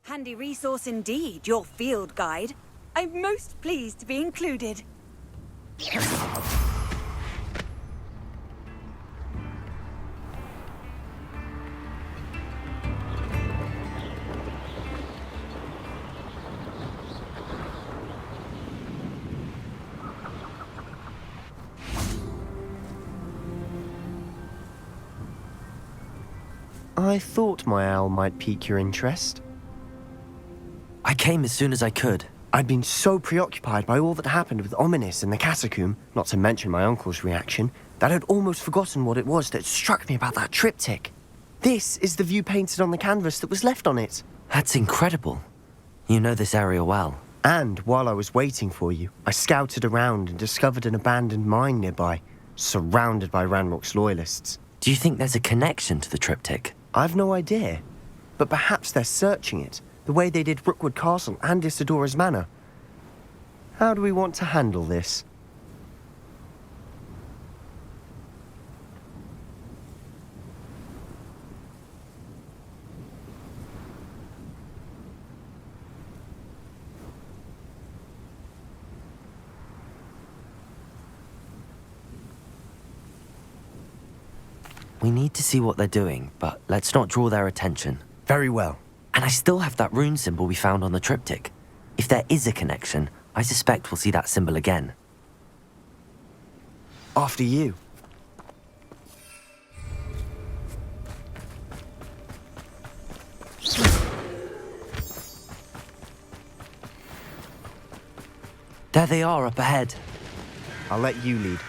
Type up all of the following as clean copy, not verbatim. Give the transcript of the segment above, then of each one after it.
Handy resource indeed, your field guide. I'm most pleased to be included. I thought my owl might pique your interest. I came as soon as I could. I'd been so preoccupied by all that happened with Ominis and the catacomb, not to mention my uncle's reaction, that I'd almost forgotten what it was that struck me about that triptych. This is the view painted on the canvas that was left on it. That's incredible. You know this area well. And while I was waiting for you, I scouted around and discovered an abandoned mine nearby, surrounded by Ranrock's loyalists. Do you think there's a connection to the triptych? I've no idea, but perhaps they're searching it, the way they did Rookwood Castle and Isidora's Manor. How do we want to handle this? We need to see what they're doing, but let's not draw their attention. Very well. And I still have that rune symbol we found on the triptych. If there is a connection, I suspect we'll see that symbol again. After you. There they are up ahead. I'll let you lead.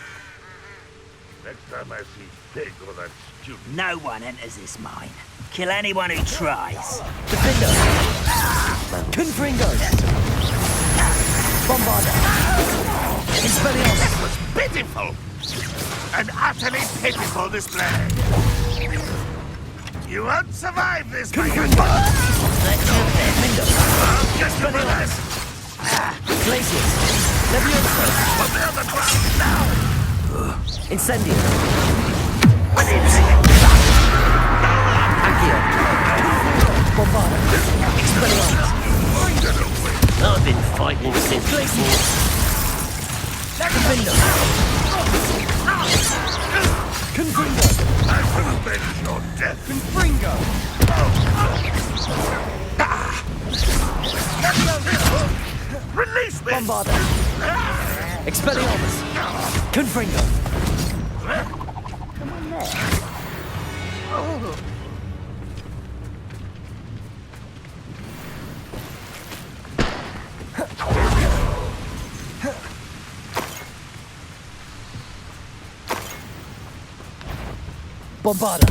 Next time I see Pig or that student. No one enters this mine. Kill anyone who tries. Defender! Confringo! Bombarder! Expelliarmus! That was pitiful! An utterly pitiful display. You won't survive this, my young man. Just a minute. Glacius! Leviosa! On the other ground now! Incendio! What do you think? Accio! Bombarder! Expelliarmus! I've been fighting since Glacius! Defender! Confringo! I will avenge your death. Confringo! Release me! Bombarder! Expelliarmus! Confringo! Bombarder!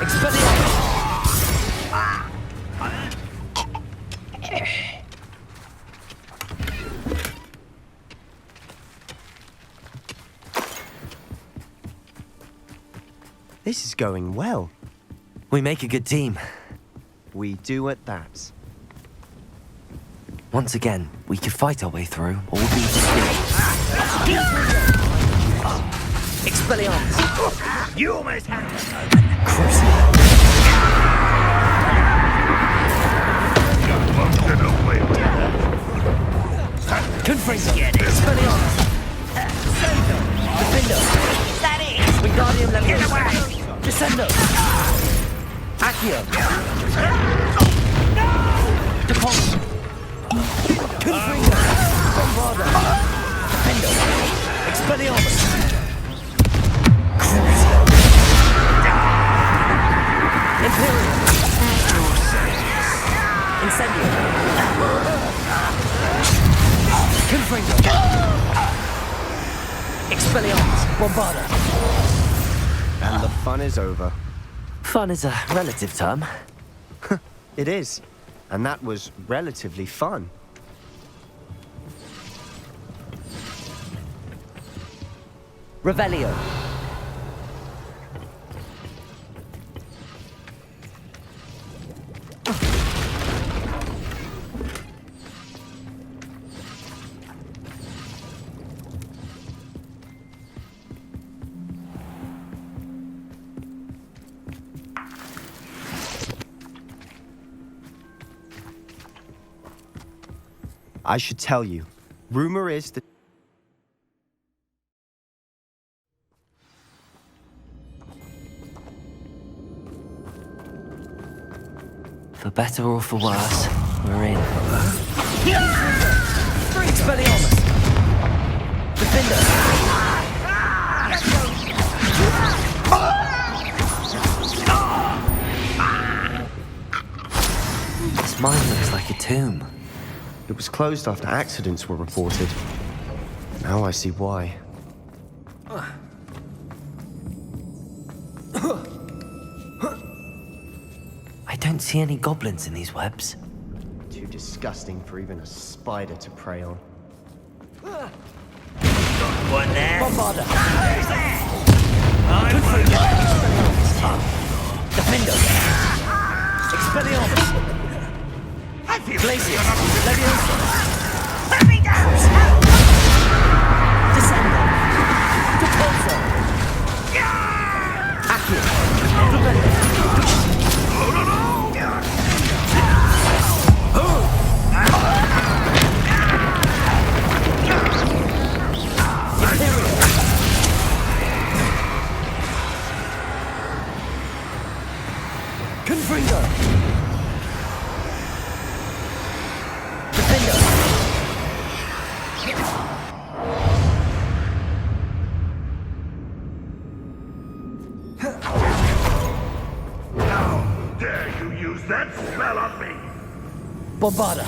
Expelliarmus! This is going well. We make a good team. We do at that. Once again, we could fight our way through, or we'll be Expelliarmus! You almost had it. Crucial! Get away with that. Confringo! Expelliarmus! Defender! That is. Wingardium Get Leviosa! away. Descendo! Accio! Depon! Confringo! Bombarder! Defendo! Expelliarmus! Crucio! Imperial! Incendio! Confringo! Expelliarmus! Bombarder! And the fun is over. Fun is a relative term. It is. And that was relatively fun. Revelio. I should tell you. Rumor is that... For better or for worse, we're in. Expelliarmus! Defender! This mine looks like a tomb. It was closed after accidents were reported. Now I see why. I don't see any goblins in these webs. Too disgusting for even a spider to prey on. One there. Bombarder! I'm Defender! Expelliarmus! I feel Glacius! like Leviosa! Let me go! Descendo! Depulso! Accio! Defender! Confringo! Defender! How dare you use that spell on me? Bombarda!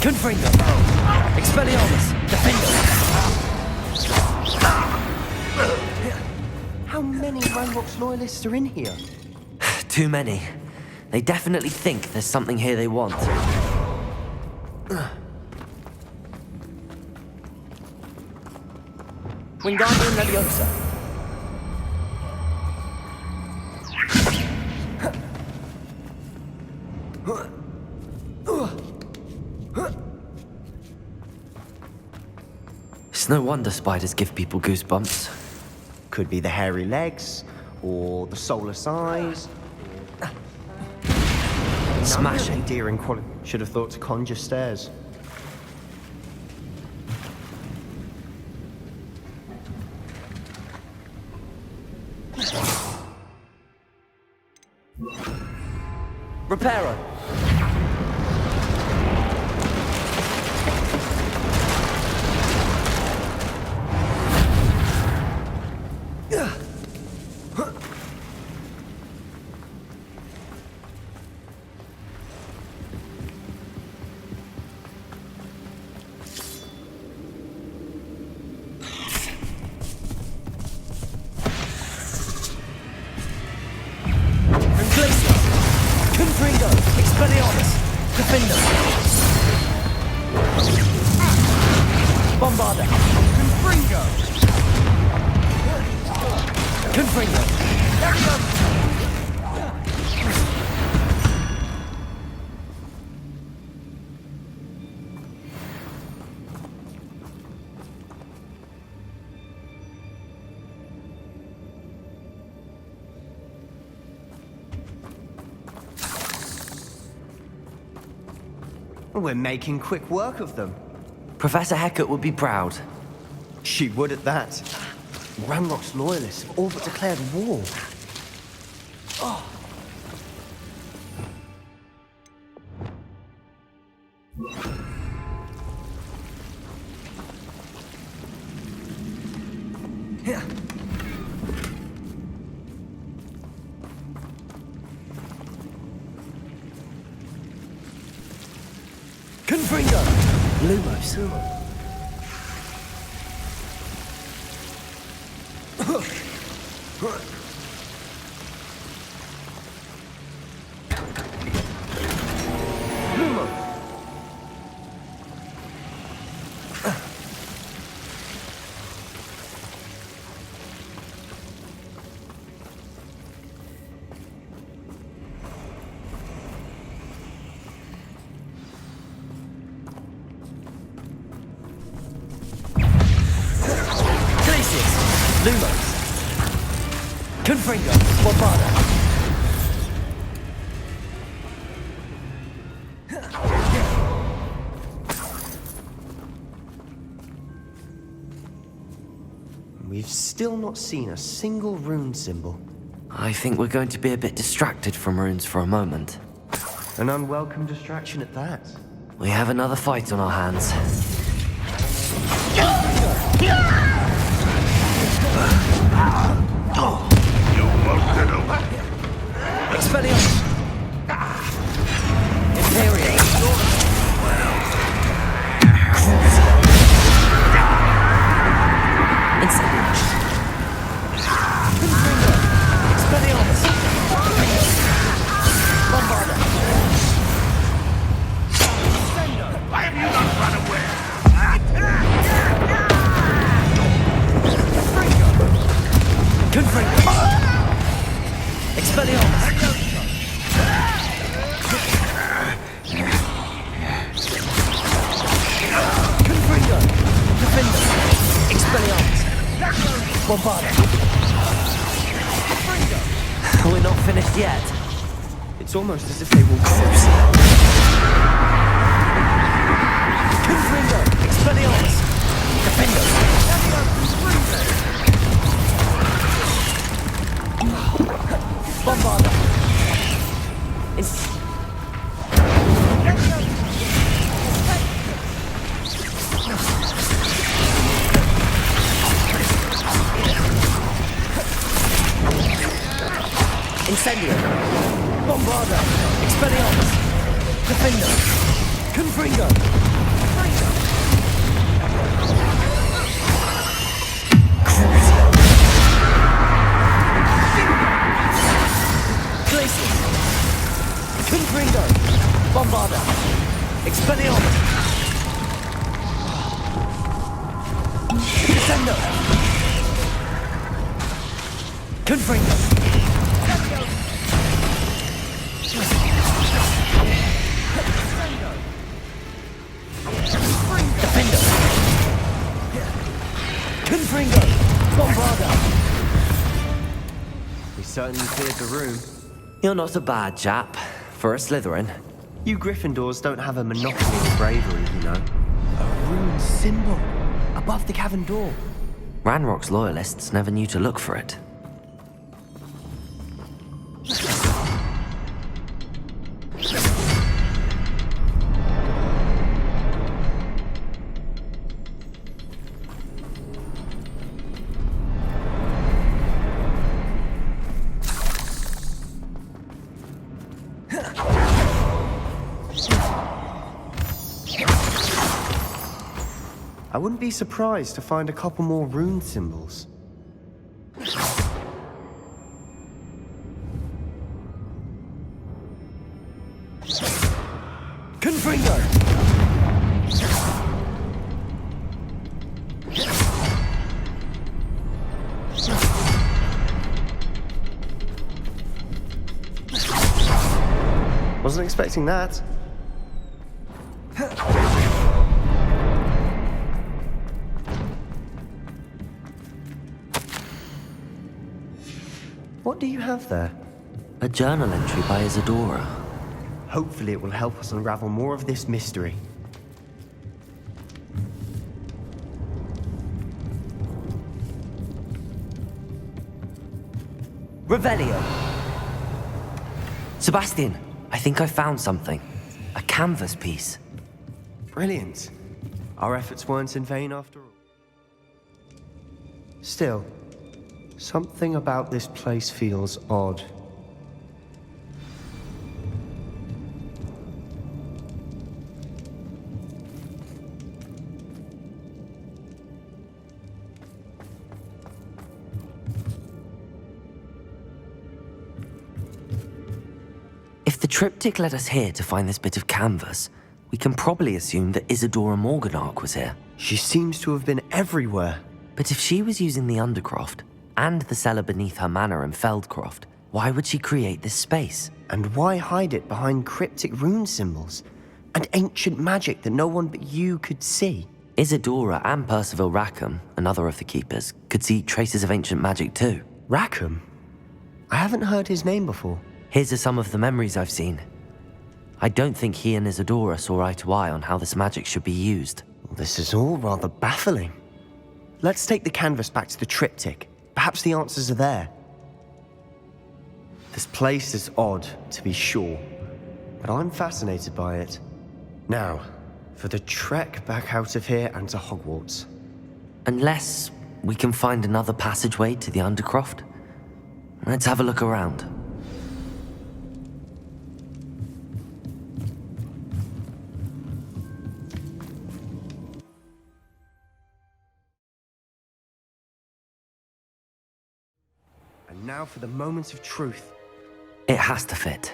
Confringo! Expelliarmus! Defender! How many Ranrock's loyalists are in here? Too many. They definitely think there's something here they want. Wingardium Leviosa! It's no wonder spiders give people goosebumps. Could be the hairy legs, or the soulless eyes. Smashing. Deer in quality. Should have thought to conjure stairs. Reparo! Confringo! Expelliarmus! Defender! Bombarda! Confringo! Confringo! We're making quick work of them. Professor Hecat would be proud. She would at that. Ranrock's loyalists have all but declared war. Confringo! Lumos. Lumos! Confringo! Bombarda! still not seen a single rune symbol. I think we're going to be a bit distracted from runes for a moment. An unwelcome distraction at that. We have another fight on our hands. You won't get over. Expelliarmus! Imperial! Incendiary! Expelliarmus! Bombarda! Why have you not run away? Confringo! Expelliarmus! Confringo! Defender! Expelliarmus! Bombarda! We're not finished yet. It's almost as if they will close. Confringo! Expelliarmus! Defender! Bombarda! Incendio! Bombarda! Expelliarmus! Defender! Confringo! Glacius! Confringo! Bombarda! Expelliarmus! Descendo! Confringo! Defender! Confringo! Bombarda! We certainly cleared the room. You're not a bad chap for a Slytherin. You Gryffindors don't have a monopoly of bravery, you know. A rune symbol above the cavern door. Ranrock's loyalists never knew to look for it. I wouldn't be surprised to find a couple more rune symbols. Confringo! Wasn't expecting that. What do you have there? A journal entry by Isadora. Hopefully it will help us unravel more of this mystery. Revelio! Sebastian, I think I found something. A canvas piece. Brilliant. Our efforts weren't in vain after all. Still, something about this place feels odd. If the triptych led us here to find this bit of canvas, we can probably assume that Isadora Morganach was here. She seems to have been everywhere. But if she was using the Undercroft, and the cellar beneath her manor in Feldcroft, why would she create this space? And why hide it behind cryptic rune symbols? And ancient magic that no one but you could see? Isadora and Percival Rackham, another of the Keepers, could see traces of ancient magic too. Rackham? I haven't heard his name before. Here's some of the memories I've seen. I don't think he and Isadora saw eye to eye on how this magic should be used. This is all rather baffling. let's take the canvas back to the triptych. Perhaps the answers are there. This place is odd, to be sure, but I'm fascinated by it. Now, for the trek back out of here and to Hogwarts. Unless we can find another passageway to the Undercroft. Let's have a look around. And now for the moment of truth. It has to fit.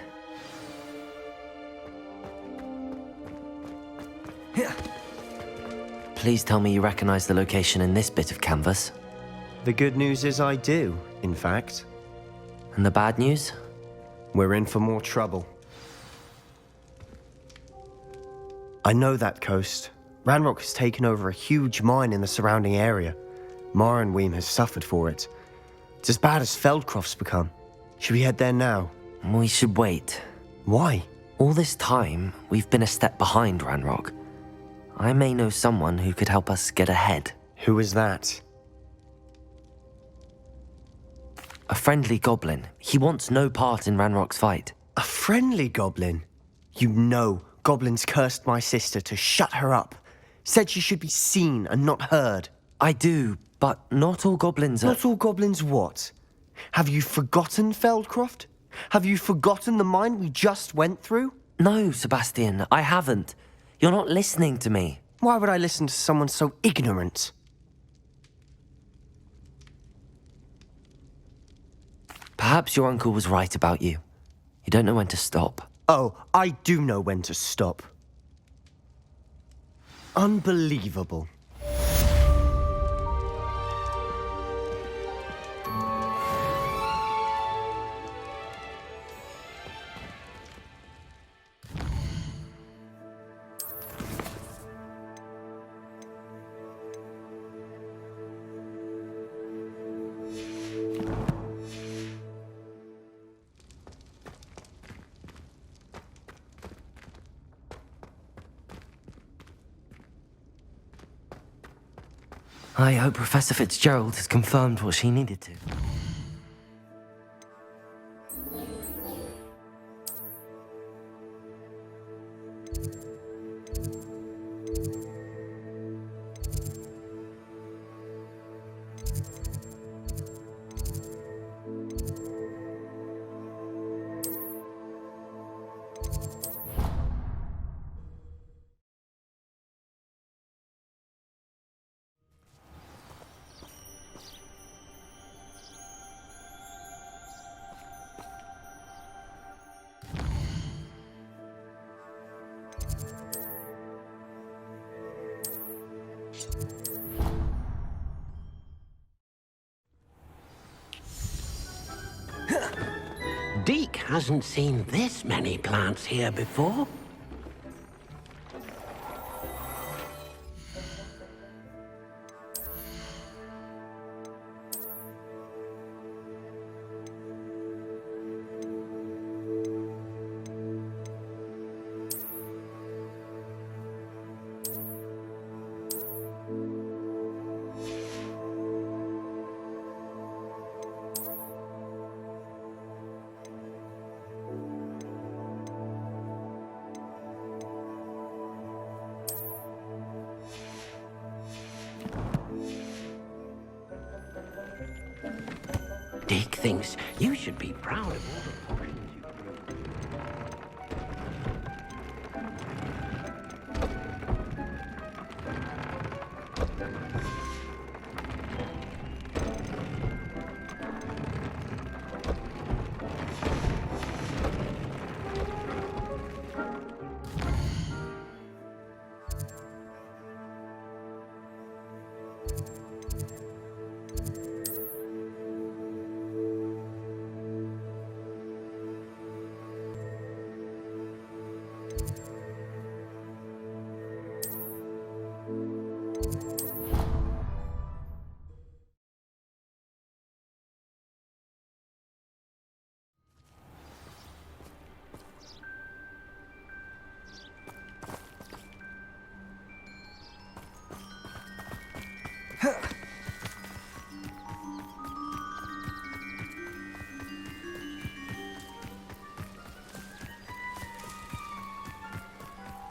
Please tell me you recognize the location in this bit of canvas. The good news is I do, in fact. And the bad news? We're in for more trouble. I know that coast. Ranrock has taken over a huge mine in the surrounding area. Mornweem has suffered for it. It's as bad as Feldcroft's become. Should we head there now? We should wait. Why? All this time, we've been a step behind Ranrock. I may know someone who could help us get ahead. Who is that? A friendly goblin. He wants no part in Ranrock's fight. A friendly goblin? You know, goblins cursed my sister to shut her up. Said she should be seen and not heard. I do, but not all goblins are... Not all goblins what? Have you forgotten Feldcroft? Have you forgotten the mine we just went through? No, Sebastian, I haven't. You're not listening to me. Why would I listen to someone so ignorant? Perhaps your uncle was right about you. You don't know when to stop. Oh, I do know when to stop. Unbelievable. I hope Professor Fitzgerald has confirmed what she needed to. Deke hasn't seen this many plants here before. Deke thinks you should be proud of all the portions you grew.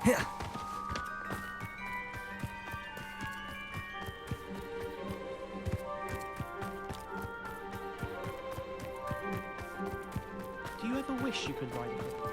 Do you ever wish you could ride one?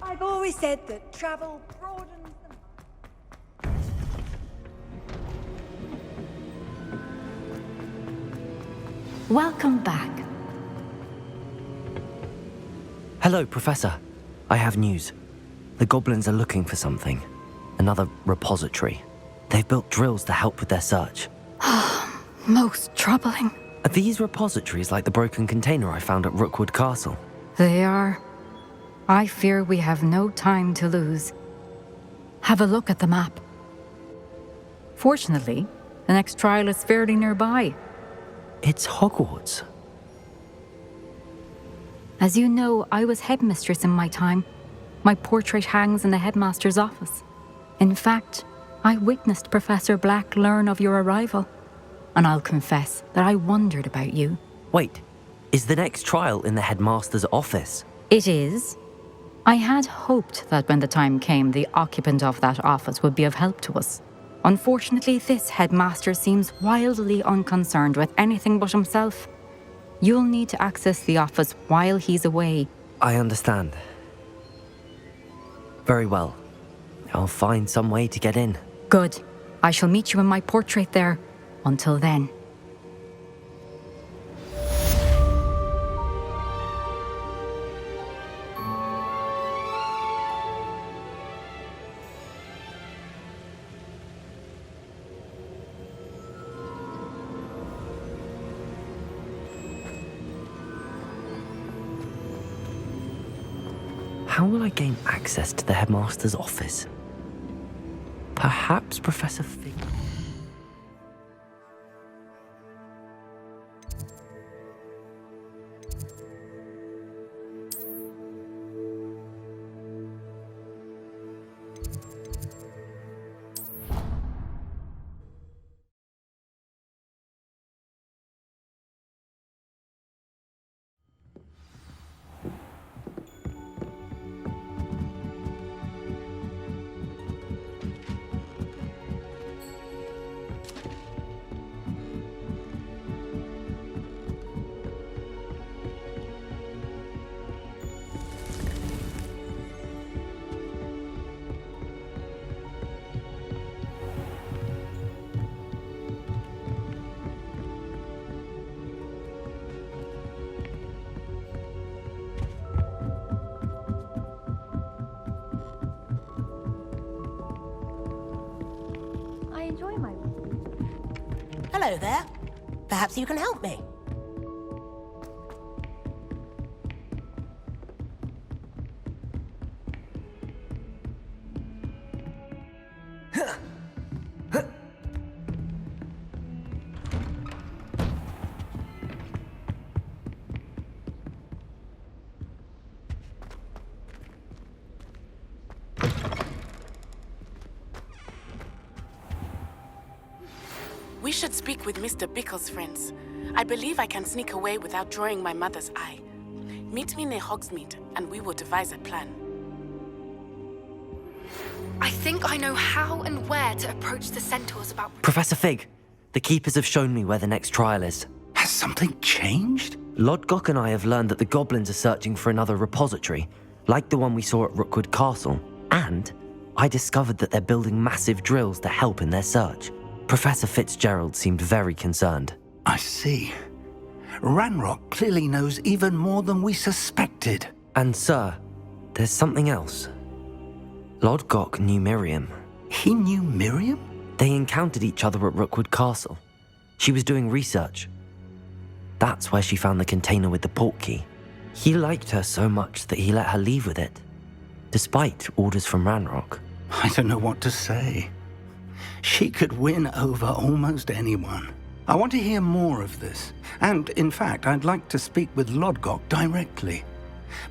I've always said that travel broadens the mind. Welcome back. Hello, Professor. I have news. The goblins are looking for something. Another repository. They've built drills to help with their search. Most troubling. Are these repositories like the broken container I found at Rookwood Castle? They are. I fear we have no time to lose. Have a look at the map. Fortunately, the next trial is fairly nearby. It's Hogwarts. As you know, I was headmistress in my time. My portrait hangs in the headmaster's office. In fact, I witnessed Professor Black learn of your arrival. And I'll confess that I wondered about you. Wait, is the next trial in the headmaster's office? It is. I had hoped that when the time came, the occupant of that office would be of help to us. Unfortunately, this headmaster seems wildly unconcerned with anything but himself. You'll need to access the office while he's away. I understand. Very well. I'll find some way to get in. Good. I shall meet you in my portrait there. Until then. How will I gain access to the headmaster's office? Perhaps Professor Fig... Hello there. Perhaps you can help me. We should speak with Mr. Bickle's friends. I believe I can sneak away without drawing my mother's eye. Meet me near Hogsmeade, and we will devise a plan. I think I know how and where to approach the centaurs about... Professor Fig, the Keepers have shown me where the next trial is. Has something changed? Lodgok and I have learned that the goblins are searching for another repository, like the one we saw at Rookwood Castle. And I discovered that they're building massive drills to help in their search. Professor Fitzgerald seemed very concerned. I see. Ranrock clearly knows even more than we suspected. And sir, there's something else. Lodgok knew Miriam. He knew Miriam? They encountered each other at Rookwood Castle. She was doing research. That's where she found the container with the portkey. He liked her so much that he let her leave with it, despite orders from Ranrock. I don't know what to say. She could win over almost anyone. I want to hear more of this. And, in fact, I'd like to speak with Lodgok directly.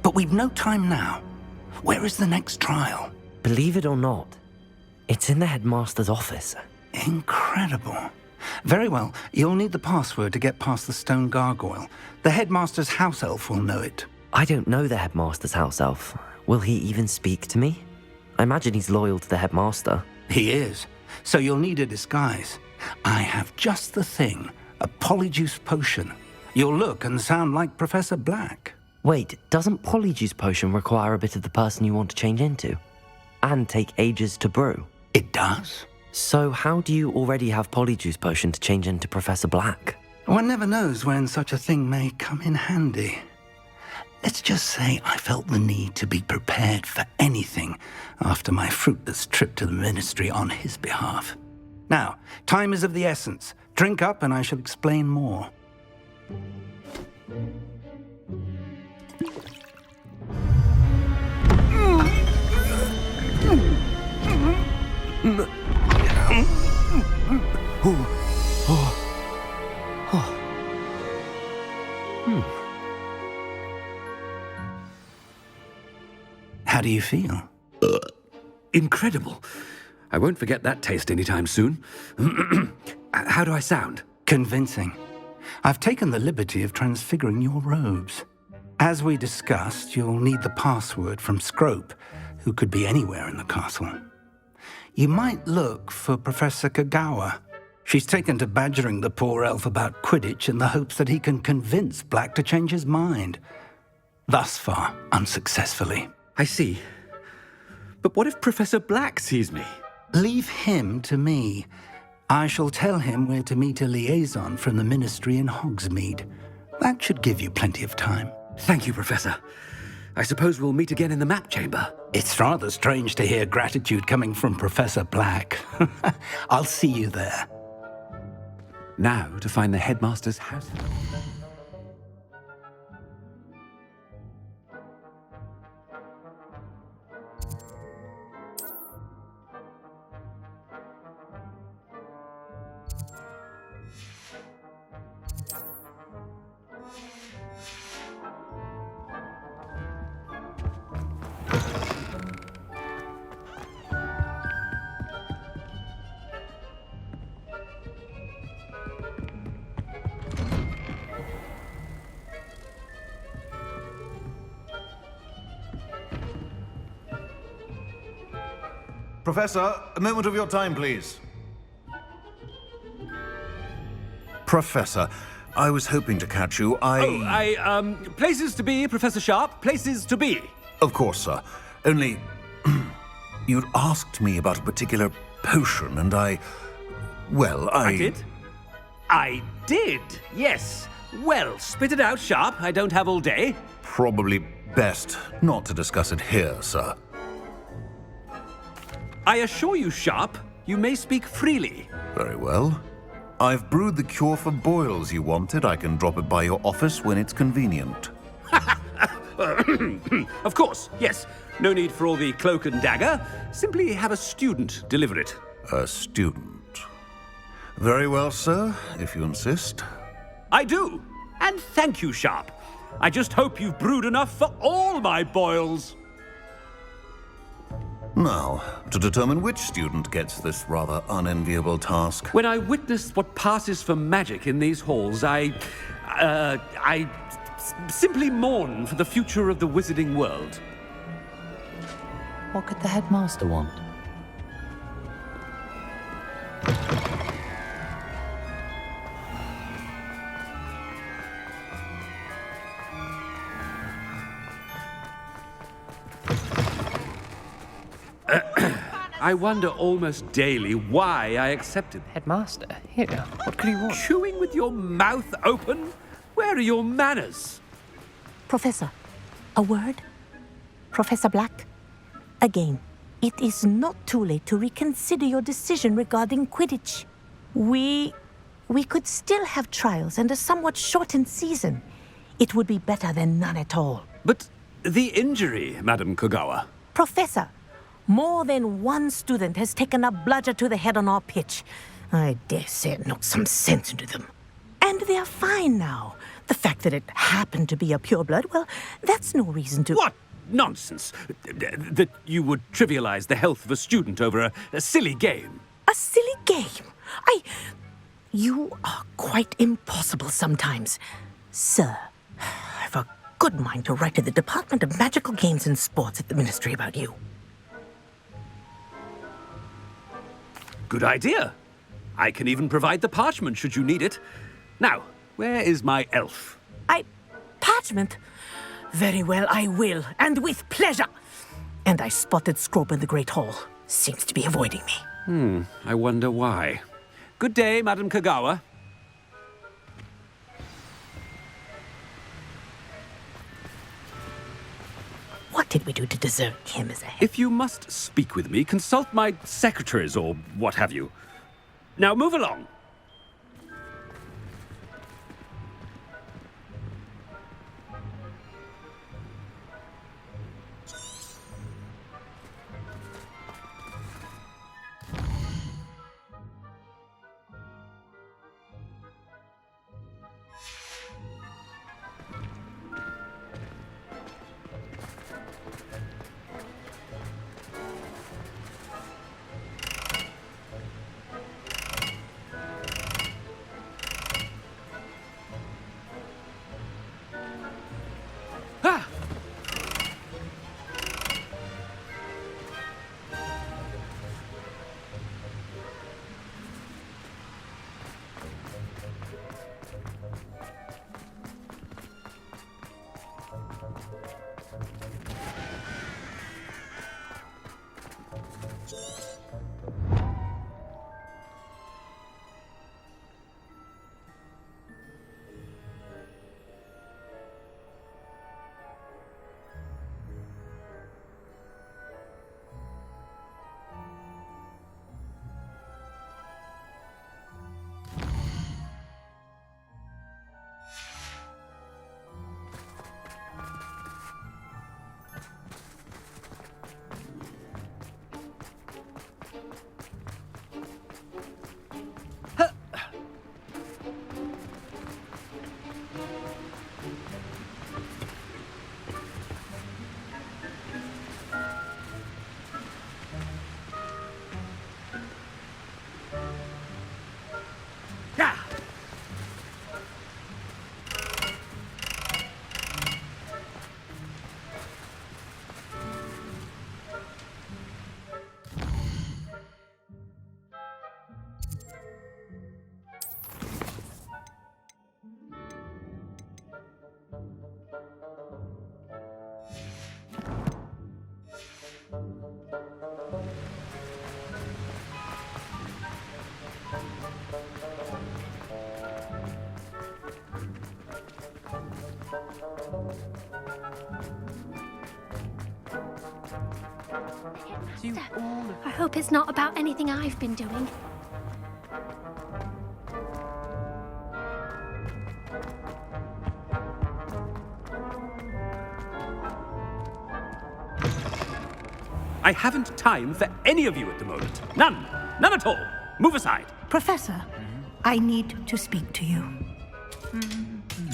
But we've no time now. Where is the next trial? Believe it or not, it's in the headmaster's office. Incredible. Very well. You'll need the password to get past the stone gargoyle. The headmaster's house elf will know it. I don't know the headmaster's house elf. Will he even speak to me? I imagine he's loyal to the headmaster. He is. So you'll need a disguise. I have just the thing. A polyjuice potion. You'll look and sound like Professor Black. Wait, doesn't polyjuice potion require a bit of the person you want to change into? And take ages to brew? It does. So how do you already have polyjuice potion to change into Professor Black? One never knows when such a thing may come in handy. Let's just say I felt the need to be prepared for anything after my fruitless trip to the Ministry on his behalf. Now, time is of the essence. Drink up and I shall explain more. How do you feel? Incredible. I won't forget that taste anytime soon. How do I sound? Convincing. I've taken the liberty of transfiguring your robes. As we discussed, you'll need the password from Scrope, who could be anywhere in the castle. You might look for Professor Kagawa. She's taken to badgering the poor elf about Quidditch in the hopes that he can convince Black to change his mind. Thus far, unsuccessfully. I see. But what if Professor Black sees me? Leave him to me. I shall tell him where to meet a liaison from the Ministry in Hogsmeade. That should give you plenty of time. Thank you, Professor. I suppose we'll meet again in the map chamber. It's rather strange to hear gratitude coming from Professor Black. I'll see you there. Now to find the headmaster's house. Professor, a moment of your time, please. Professor, I was hoping to catch you. Places to be, Professor Sharp. Places to be. Of course, sir. Only... you'd asked me about a particular potion, and I did? I did, yes. Well, spit it out, Sharp. I don't have all day. Probably best not to discuss it here, sir. I assure you, Sharp, you may speak freely. Very well. I've brewed the cure for boils you wanted. I can drop it by your office when it's convenient. Of course, yes. No need for all the cloak and dagger. Simply have a student deliver it. A student. Very well, sir, if you insist. I do. And thank you, Sharp. I just hope you've brewed enough for all my boils. Now, to determine which student gets this rather unenviable task. When I witness what passes for magic in these halls, I simply mourn for the future of the wizarding world. What could the headmaster want? I wonder almost daily why I accepted. Headmaster, here, what could he want? Chewing with your mouth open? Where are your manners? Professor, a word? Professor Black? Again, it is not too late to reconsider your decision regarding Quidditch. We could still have trials and a somewhat shortened season. It would be better than none at all. But the injury, Madam Kogawa. Professor, more than one student has taken a bludger to the head on our pitch. I dare say it knocked some sense into them. And they're fine now. The fact that it happened to be a pureblood, well, that's no reason to... What nonsense! That you would trivialize the health of a student over a silly game. A silly game? You are quite impossible sometimes. Sir, I've a good mind to write to the Department of Magical Games and Sports at the Ministry about you. Good idea. I can even provide the parchment should you need it. Now, where is my elf? Parchment? Very well, I will, and with pleasure. And I spotted Scrope in the Great Hall. Seems to be avoiding me. I wonder why. Good day, Madam Kogawa. What did we do to deserve him as a head? If you must speak with me, consult my secretaries or what have you. Now move along. I hope it's not about anything I've been doing. I haven't time for any of you at the moment. None. None at all. Move aside. Professor, I need to speak to you.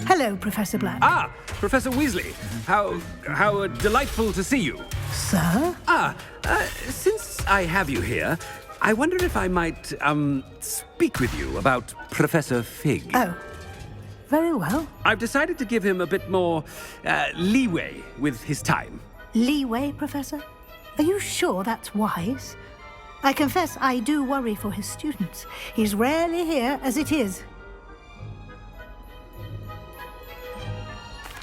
Hello, Professor Black. Ah, Professor Weasley. How delightful to see you. Sir? Since I have you here, I wonder if I might, speak with you about Professor Fig. Oh, very well. I've decided to give him a bit more, leeway with his time. Leeway, Professor? Are you sure that's wise? I confess I do worry for his students. He's rarely here as it is.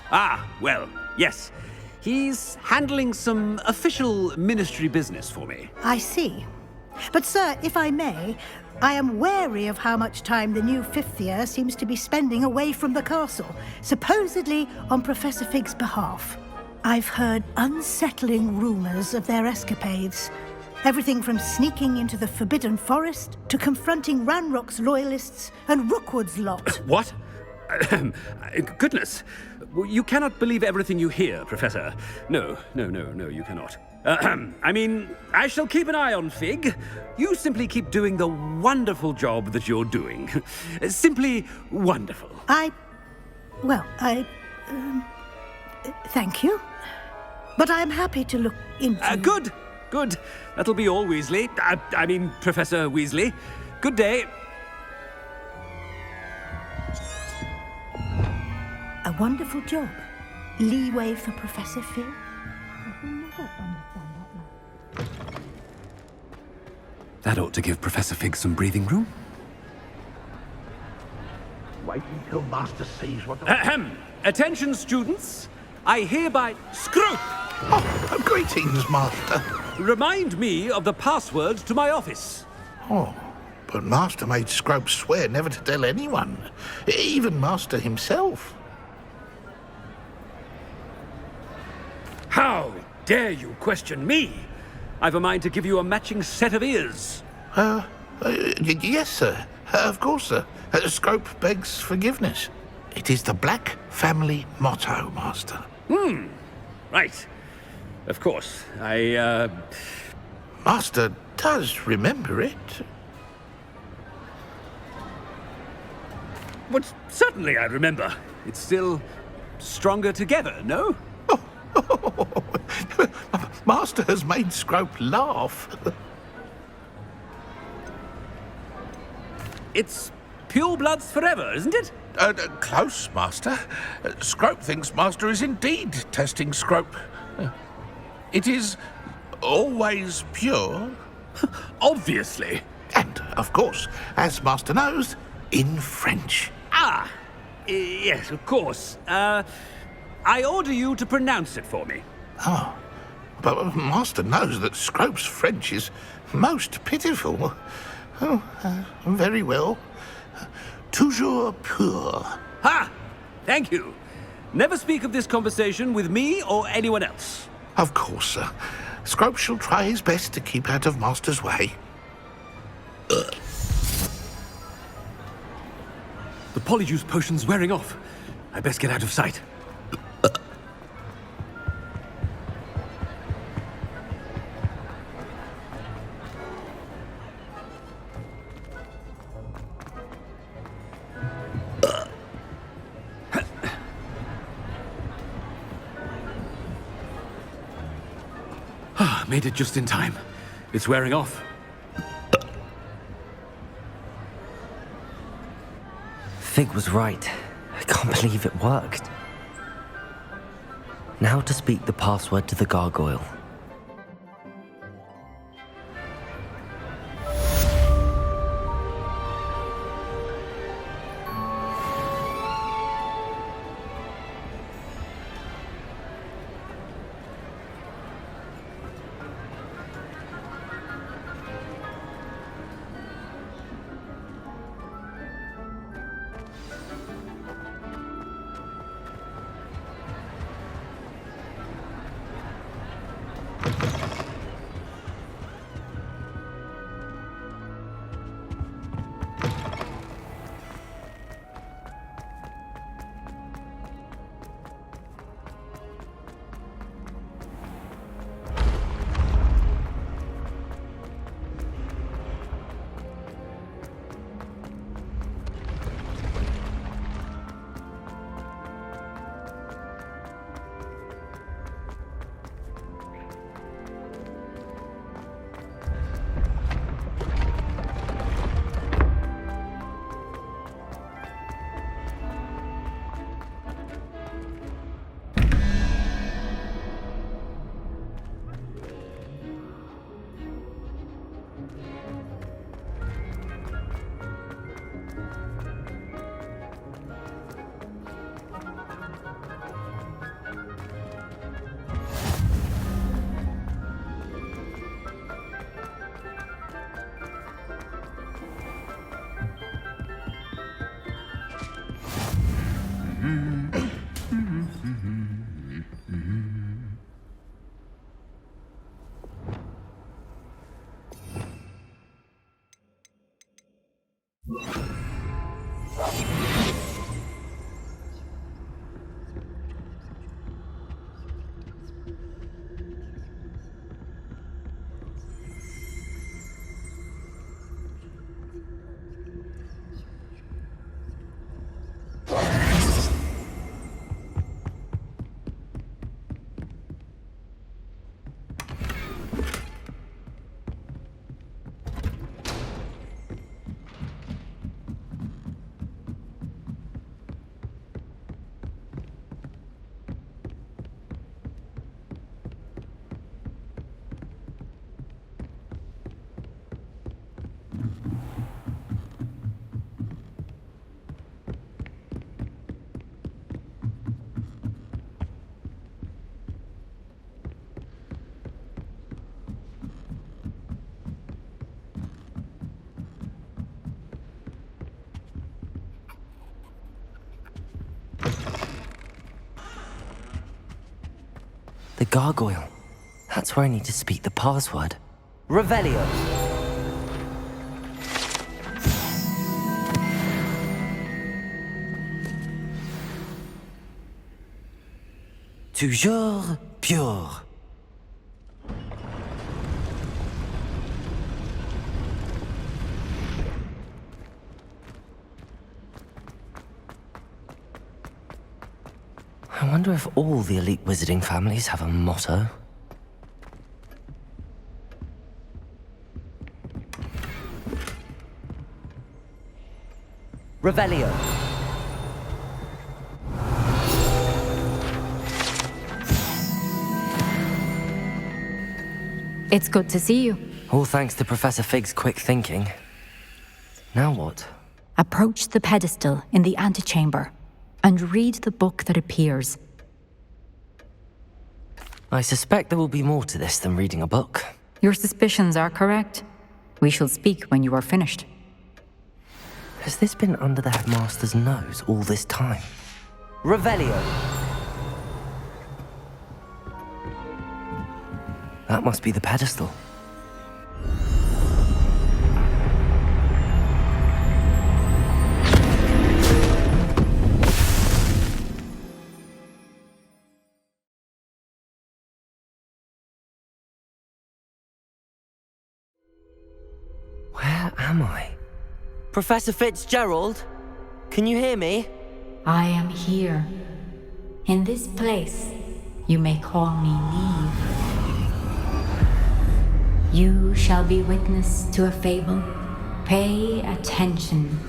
Ah, well, yes. He's handling some official ministry business for me. I see. But, sir, if I may, I am wary of how much time the new fifth year seems to be spending away from the castle, supposedly on Professor Fig's behalf. I've heard unsettling rumours of their escapades. Everything from sneaking into the Forbidden Forest to confronting Ranrock's loyalists and Rookwood's lot. What? Goodness. You cannot believe everything you hear, Professor. No, you cannot. I mean, I shall keep an eye on Fig. You simply keep doing the wonderful job that you're doing. Simply wonderful. Thank you. But I'm happy to look into... Good. That'll be all, Weasley. I mean, Professor Weasley. Good day. A wonderful job. Leeway for Professor Fig. That ought to give Professor Fig some breathing room. Wait until Master sees what... Attention, students. I hereby... Scrope! Oh, greetings, Master. Remind me of the password to my office. Oh, but Master made Scrope swear never to tell anyone, even Master himself. How dare you question me? I've a mind to give you a matching set of ears. Yes, sir. Of course, sir. Scrope begs forgiveness. It is the Black family motto, Master. Right. Of course. Master does remember it. But certainly I remember. It's still stronger together, no? Master has made Scrope laugh. It's pure bloods forever, isn't it? Close, Master. Scrope thinks Master is indeed testing Scrope. It is always pure. Obviously. And, of course, as Master knows, in French. Yes, of course. I order you to pronounce it for me. Oh, but Master knows that Scrope's French is most pitiful. Oh, very well. Toujours pur. Ha! Thank you. Never speak of this conversation with me or anyone else. Of course, sir. Scrope shall try his best to keep out of Master's way. The polyjuice potion's wearing off. I best get out of sight. Made it just in time. It's wearing off. Fig was right. I can't believe it worked. Now to speak the password to the gargoyle. The gargoyle. That's where I need to speak the password. Revelio. Toujours pure. I wonder if all the elite wizarding families have a motto. Revelio. It's good to see you. All thanks to Professor Fig's quick thinking. Now what? Approach the pedestal in the antechamber and read the book that appears. I suspect there will be more to this than reading a book. Your suspicions are correct. We shall speak when you are finished. Has this been under the headmaster's nose all this time? Revelio! That must be the pedestal. Where am I? Professor Fitzgerald? Can you hear me? I am here. In this place, you may call me Niamh. You shall be witness to a fable. Pay attention.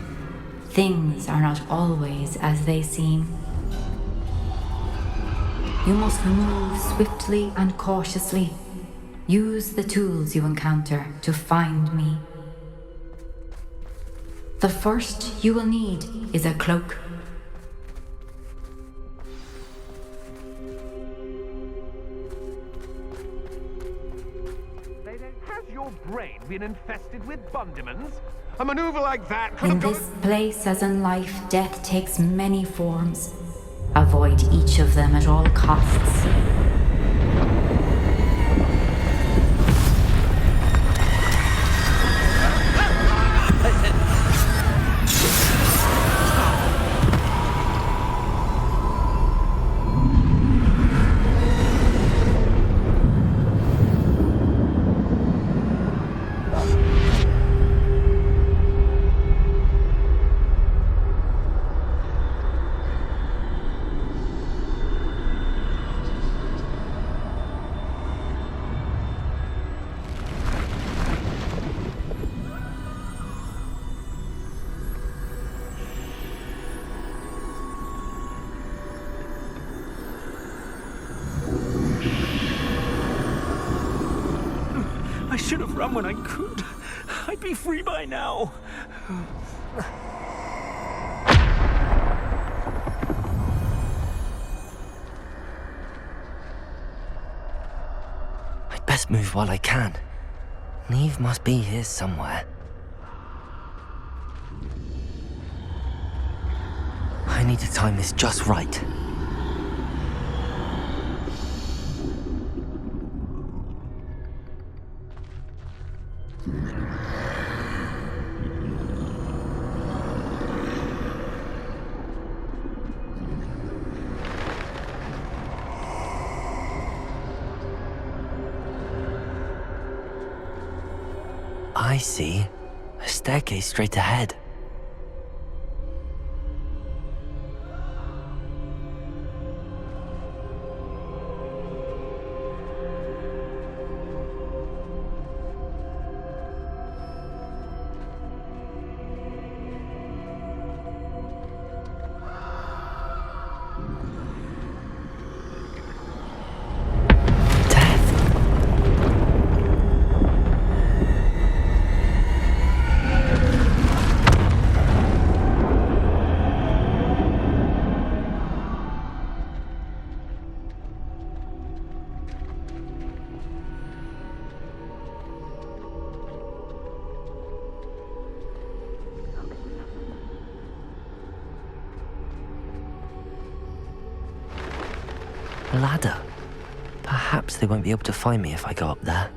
Things are not always as they seem. You must move swiftly and cautiously. Use the tools you encounter to find me. The first you will need is a cloak. Has your brain been infested with bundimans? A maneuver like that could In have this place, as in life, death takes many forms. Avoid each of them at all costs. I should have run when I could. I'd be free by now. I'd best move while I can. Niamh must be here somewhere. I need to time this just right. I see a staircase straight ahead. A ladder. Perhaps they won't be able to find me if I go up there.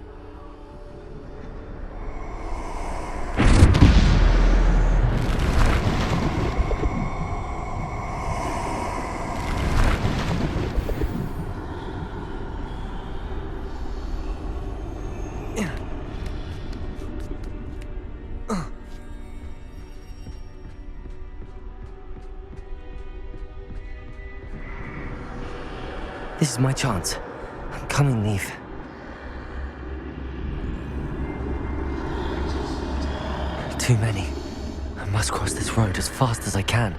This is my chance. Come and leave. Too many. I must cross this road as fast as I can.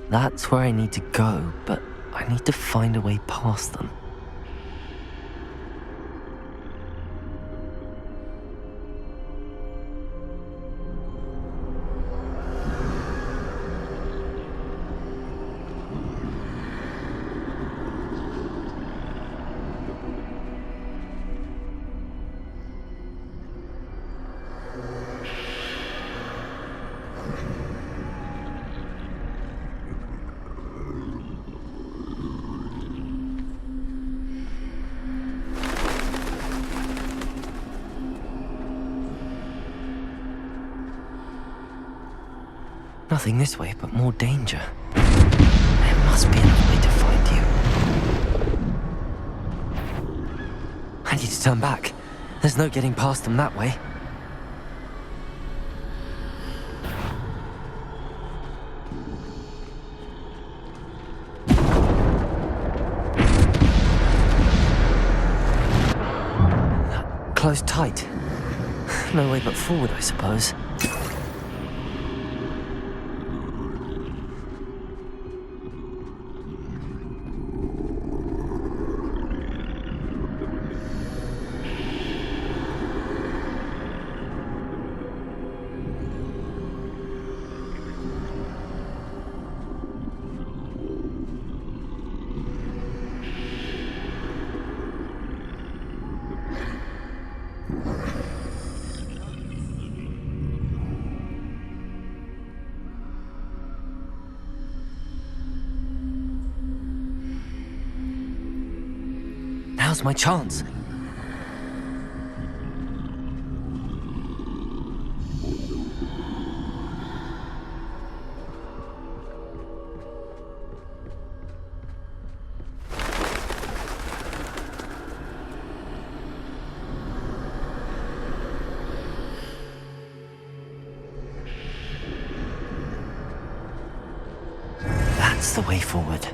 That's where I need to go, but I need to find a way past them. Nothing this way, but more danger. There must be another way to find you. I need to turn back. There's no getting past them that way. Closed tight. No way but forward, I suppose. Now's my chance. That's the way forward.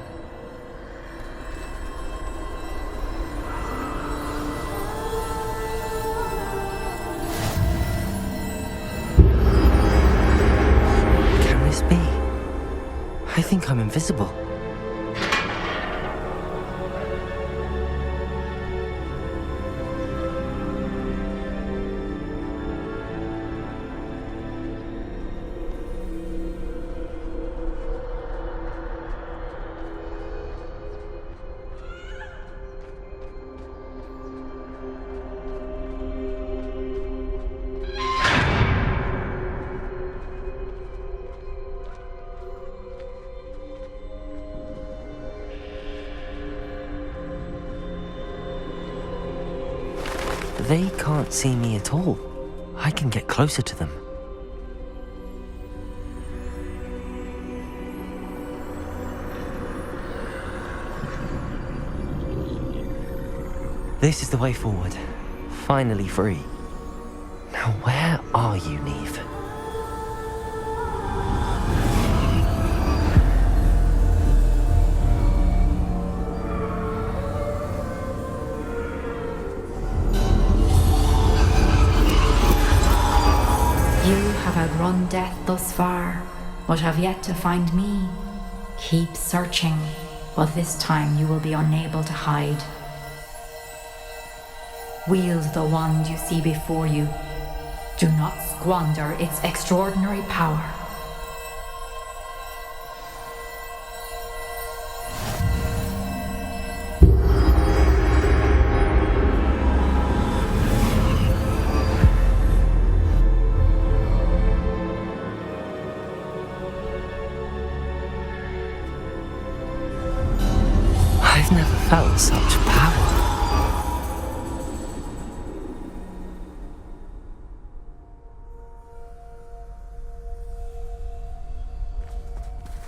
I think I'm invisible. They can't see me at all. I can get closer to them. This is the way forward. Finally free. Now where are you, Niamh? You have outrun death thus far, but have yet to find me. Keep searching, but this time you will be unable to hide. Wield the wand you see before you. Do not squander its extraordinary power. I've never felt such power.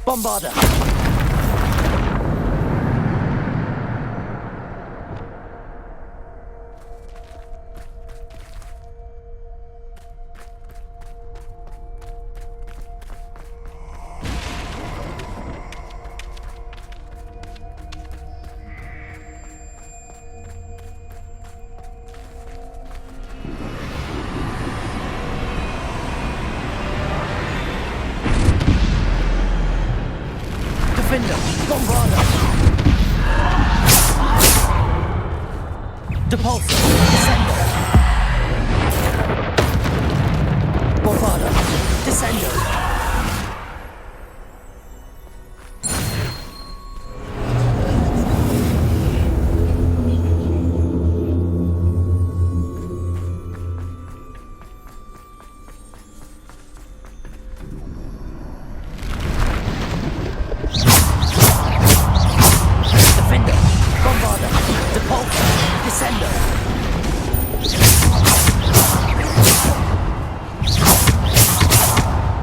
Bombarder! Defender! Bombarder! Depulsor! Descender! Bombarder! Descender!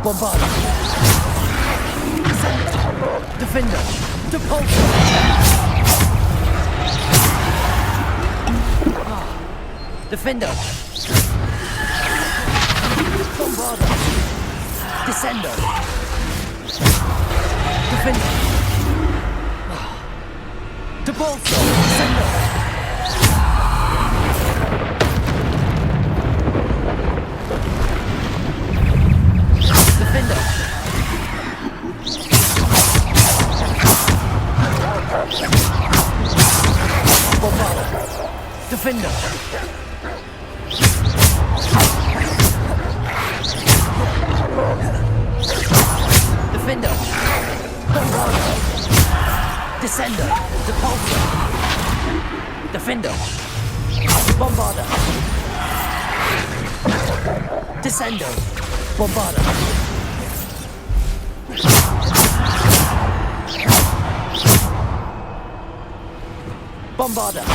Bombarder! Defender! Depulsor! Defender! Bombarder! Descender! Defender! Depulsor! Descender! Defender! Bombarder! Defender! Defender! Bombarder! Descender! Depulsor! Defender! Bombarder! Descender! Bombarder! Bombarder!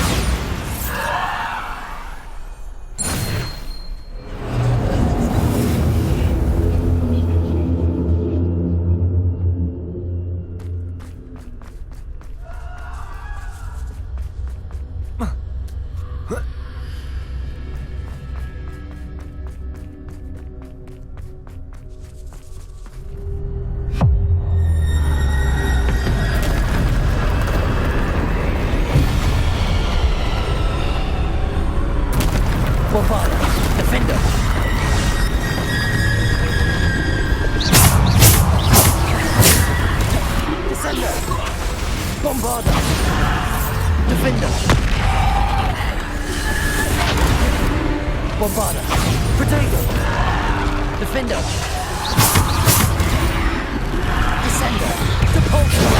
Bombarder! Defender! Descender! Bombarder! Defender! Bombarder! Protego! Defender! Descender! Depulsor!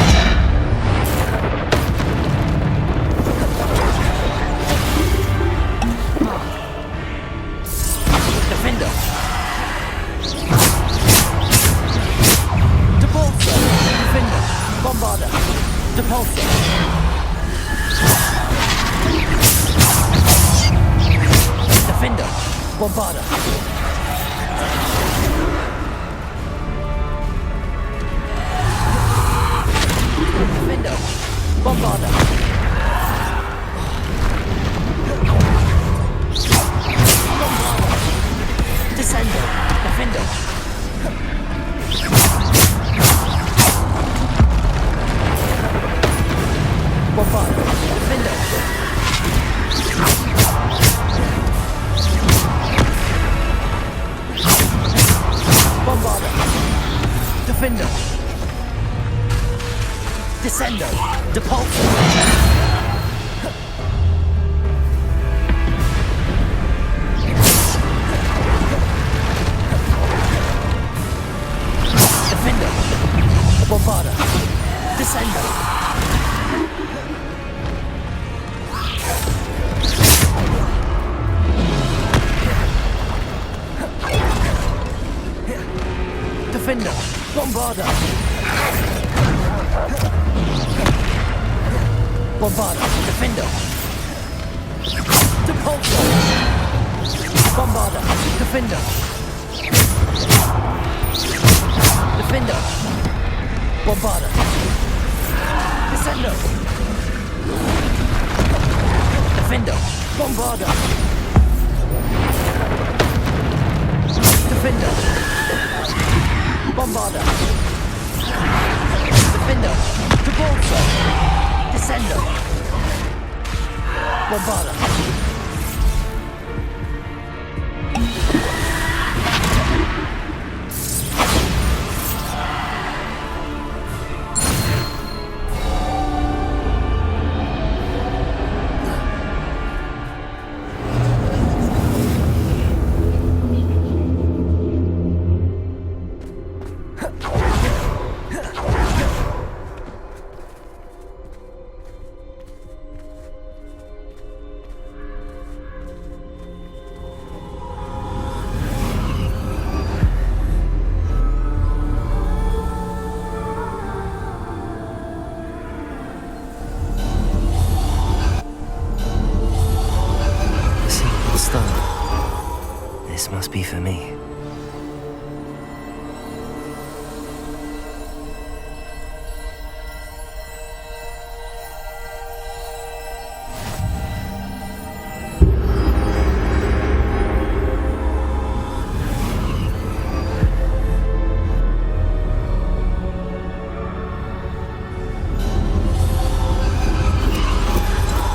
Defender! Depulsor! Defender! Bombarder! Depulsor! Defender! Bombarda! Defender! Bombarda! Descender! Defender! Bombarda! Defender! Bombarda! Defender! Descender! Depulsor! Defender! Bombarda! Descender! Defender! Bombarda! Bombarda! Defender! Depulsor! Bombarda! Defender! Defender! Bombarda! Descender! Defender! Bombarda! Defender! Bombarda! Defender! Depulsor! Descender! Bombarda! This must be for me.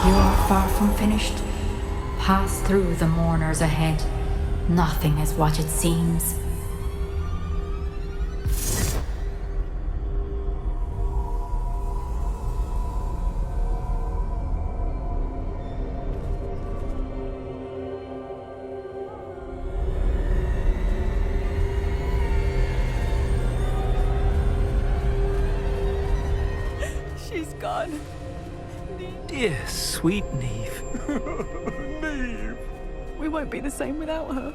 You are far from finished. Pass through the mourners ahead. Nothing is what it seems. She's gone. Dear sweet Niamh. Niamh. We won't be the same without her.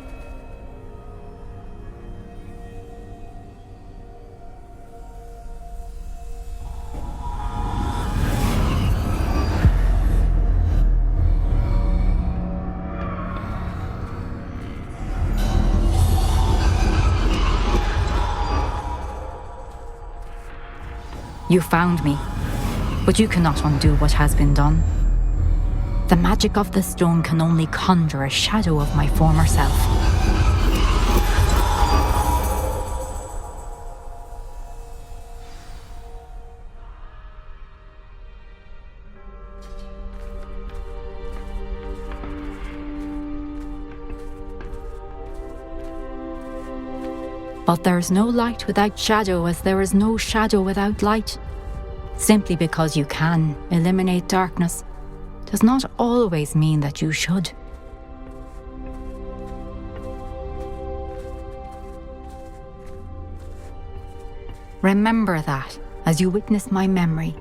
You found me, but you cannot undo what has been done. The magic of the stone can only conjure a shadow of my former self. But there is no light without shadow, as there is no shadow without light. Simply because you can eliminate darkness does not always mean that you should. Remember that as you witness my memory.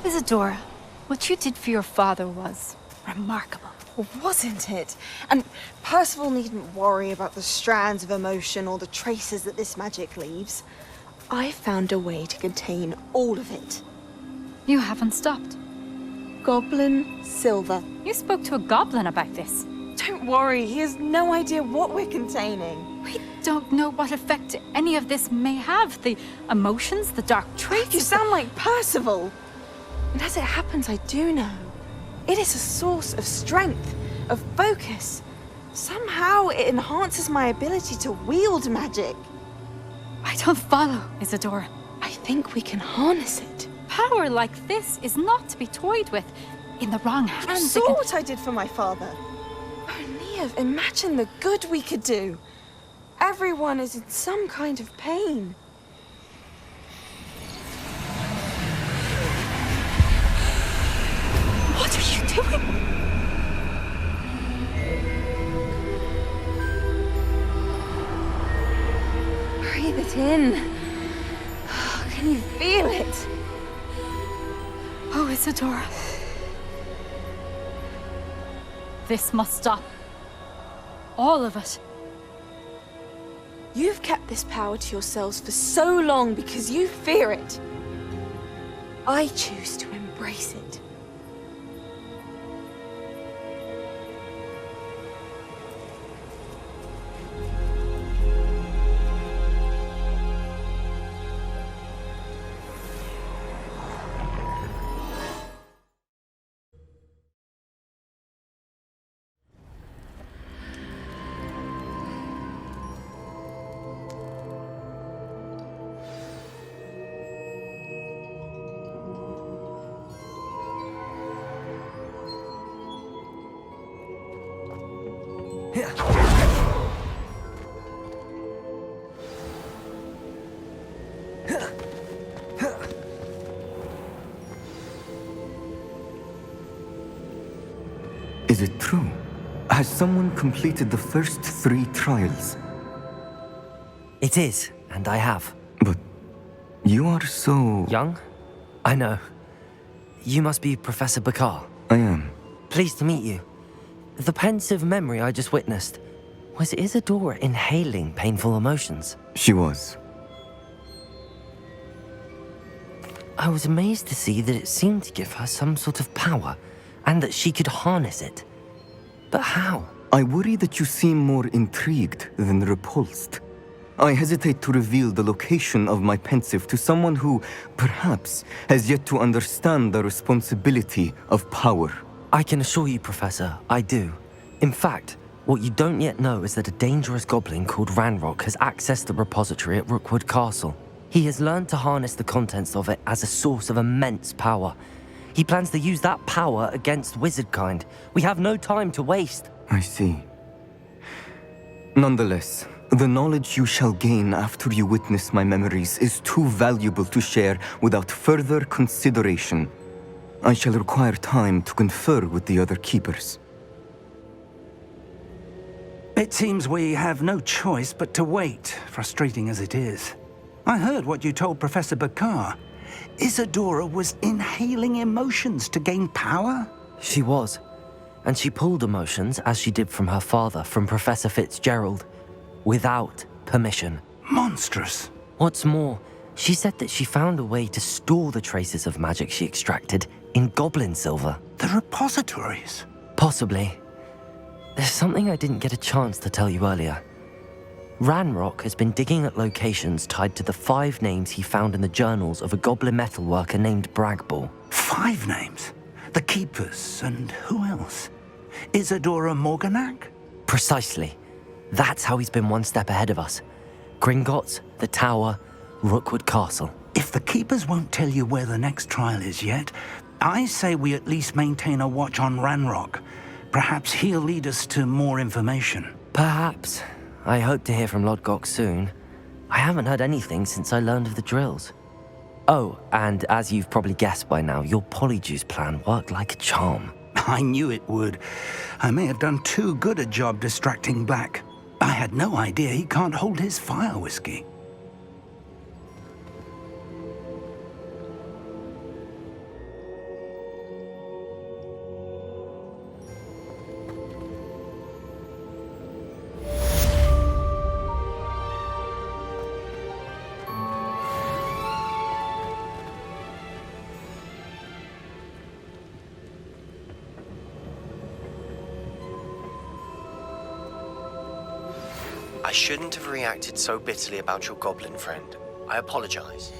Isadora, what you did for your father was remarkable. Wasn't it? And Percival needn't worry about the strands of emotion or the traces that this magic leaves. I found a way to contain all of it. You haven't stopped. Goblin Silver. You spoke to a goblin about this. Don't worry, he has no idea what we're containing. We don't know what effect any of this may have. The emotions, the dark traits. You sound like Percival. And as it happens, I do know. It is a source of strength, of focus. Somehow it enhances my ability to wield magic. I don't follow, Isadora. I think we can harness it. Power like this is not to be toyed with. In the wrong hands, You saw what I did for my father. Oh, Niamh, imagine the good we could do. Everyone is in some kind of pain. What are you doing? Breathe it in. Can you feel it? Oh, Isadora. This must stop. All of it. You've kept this power to yourselves for so long because you fear it. I choose to embrace it. Is it true? Has someone completed the first 3 trials? It is, and I have. But you are so... Young? I know. You must be Professor Bakar. I am. Pleased to meet you. The pensive memory I just witnessed, was Isadora inhaling painful emotions? She was. I was amazed to see that it seemed to give her some sort of power, and that she could harness it. But how? I worry that you seem more intrigued than repulsed. I hesitate to reveal the location of my pensive to someone who, perhaps, has yet to understand the responsibility of power. I can assure you, Professor, I do. In fact, what you don't yet know is that a dangerous goblin called Ranrock has accessed the repository at Rookwood Castle. He has learned to harness the contents of it as a source of immense power. He plans to use that power against wizardkind. We have no time to waste. I see. Nonetheless, the knowledge you shall gain after you witness my memories is too valuable to share without further consideration. I shall require time to confer with the other keepers. It seems we have no choice but to wait, frustrating as it is. I heard what you told Professor Bakar. Isadora was inhaling emotions to gain power? She was. And she pulled emotions, as she did from her father, from Professor Fitzgerald, without permission. Monstrous. What's more, she said that she found a way to store the traces of magic she extracted in goblin silver. The repositories? Possibly. There's something I didn't get a chance to tell you earlier. Ranrock has been digging at locations tied to the 5 names he found in the journals of a goblin metalworker named Bragball. 5 names? The Keepers, and who else? Isadora Morganac? Precisely. That's how he's been one step ahead of us. Gringotts, the Tower, Rookwood Castle. If the Keepers won't tell you where the next trial is yet, I say we at least maintain a watch on Ranrock. Perhaps he'll lead us to more information. Perhaps. I hope to hear from Lodgok soon. I haven't heard anything since I learned of the drills. Oh, and as you've probably guessed by now, your Polyjuice plan worked like a charm. I knew it would. I may have done too good a job distracting Black. I had no idea he can't hold his fire whiskey. I shouldn't have reacted so bitterly about your goblin friend. I apologize.